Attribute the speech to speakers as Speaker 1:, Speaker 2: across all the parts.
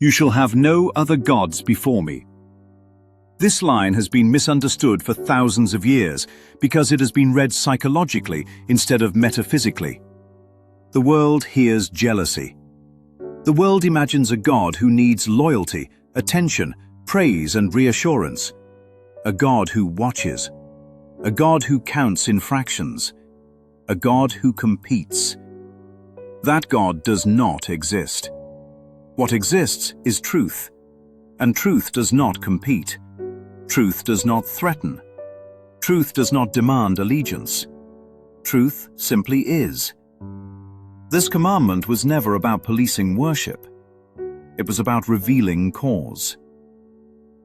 Speaker 1: You shall have no other gods before me. This line has been misunderstood for thousands of years because it has been read psychologically instead of metaphysically. The world hears jealousy. The world imagines a God who needs loyalty, attention, praise and reassurance. A God who watches. A God who counts infractions. A God who competes. That God does not exist. What exists is truth, and truth does not compete. Truth does not threaten. Truth does not demand allegiance. Truth simply is. This commandment was never about policing worship. It was about revealing cause.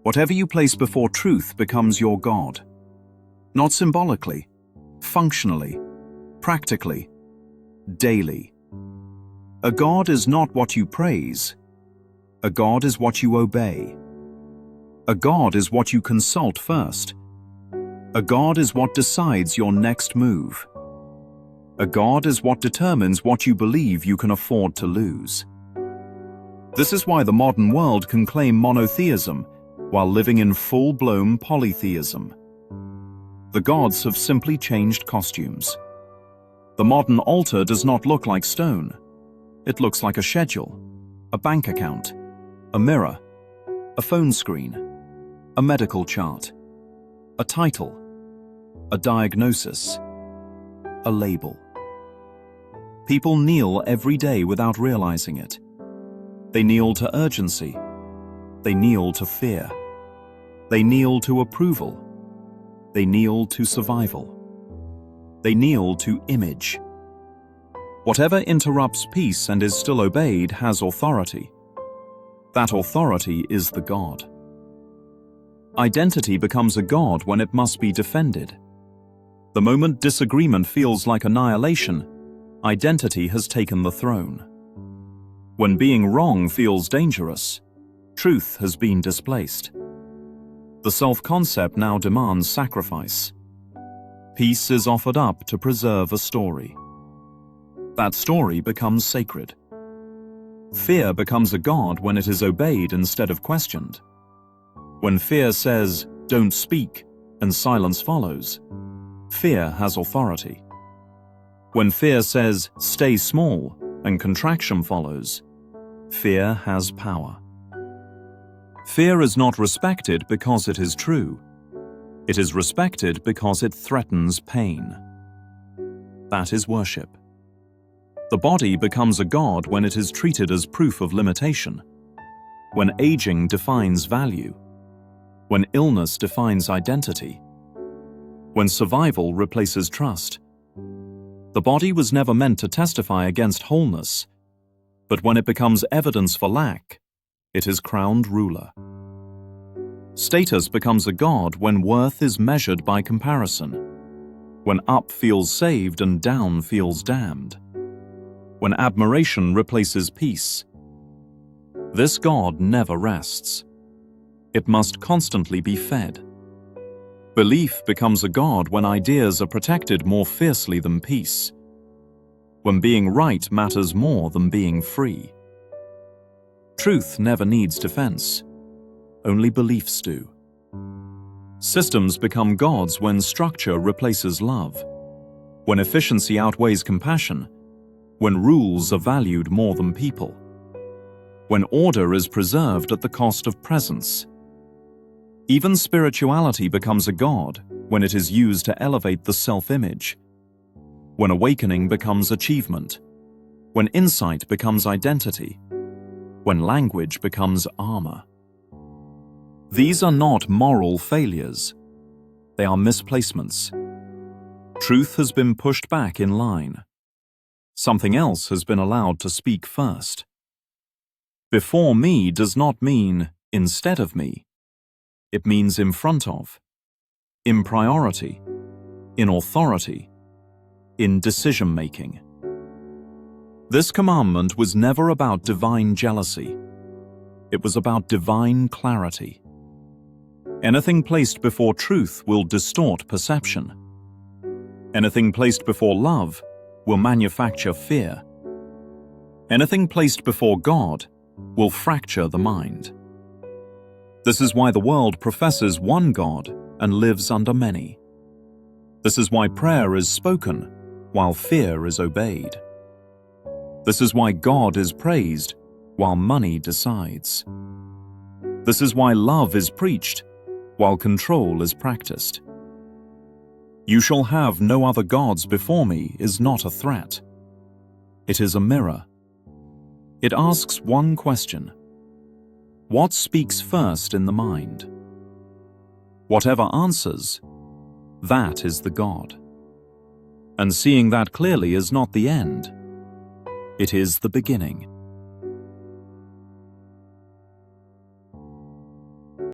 Speaker 1: Whatever you place before truth becomes your God. Not symbolically, functionally, practically, daily. A God is not what you praise. A God is what you obey. A God is what you consult first. A God is what decides your next move. A God is what determines what you believe you can afford to lose. This is why the modern world can claim monotheism while living in full-blown polytheism. The gods have simply changed costumes. The modern altar does not look like stone. It looks like a schedule, a bank account, a mirror, a phone screen, a medical chart, a title, a diagnosis, a label. People kneel every day without realizing it. They kneel to urgency. They kneel to fear. They kneel to approval. They kneel to survival. They kneel to image. Whatever interrupts peace and is still obeyed has authority. That authority is the God. Identity becomes a God when it must be defended. The moment disagreement feels like annihilation, identity has taken the throne. When being wrong feels dangerous, truth has been displaced. The self-concept now demands sacrifice. Peace is offered up to preserve a story. That story becomes sacred. Fear becomes a god when it is obeyed instead of questioned. When fear says, "Don't speak," and silence follows, fear has authority. When fear says, "Stay small," and contraction follows, fear has power. Fear is not respected because it is true. It is respected because it threatens pain. That is worship. The body becomes a god when it is treated as proof of limitation, when aging defines value, when illness defines identity, when survival replaces trust. The body was never meant to testify against wholeness, but when it becomes evidence for lack, it is crowned ruler. Status becomes a god when worth is measured by comparison, when up feels saved and down feels damned, when admiration replaces peace. This God never rests. It must constantly be fed. Belief becomes a god when ideas are protected more fiercely than peace, when being right matters more than being free. Truth never needs defense. Only beliefs do. Systems become gods when structure replaces love, when efficiency outweighs compassion, when rules are valued more than people, when order is preserved at the cost of presence. Even spirituality becomes a god when it is used to elevate the self-image, when awakening becomes achievement, when insight becomes identity, when language becomes armor. These are not moral failures. They are misplacements. Truth has been pushed back in line. Something else has been allowed to speak first. Before me does not mean instead of me. It means in front of, in priority, in authority, in decision-making. This commandment was never about divine jealousy. It was about divine clarity. Anything placed before truth will distort perception. Anything placed before love will manufacture fear. Anything placed before God will fracture the mind. This is why the world professes one God and lives under many. This is why prayer is spoken while fear is obeyed. This is why God is praised while money decides. This is why love is preached while control is practiced. "You shall have no other gods before me" is not a threat. It is a mirror. It asks one question: what speaks first in the mind? Whatever answers, that is the God. And seeing that clearly is not the end. It is the beginning.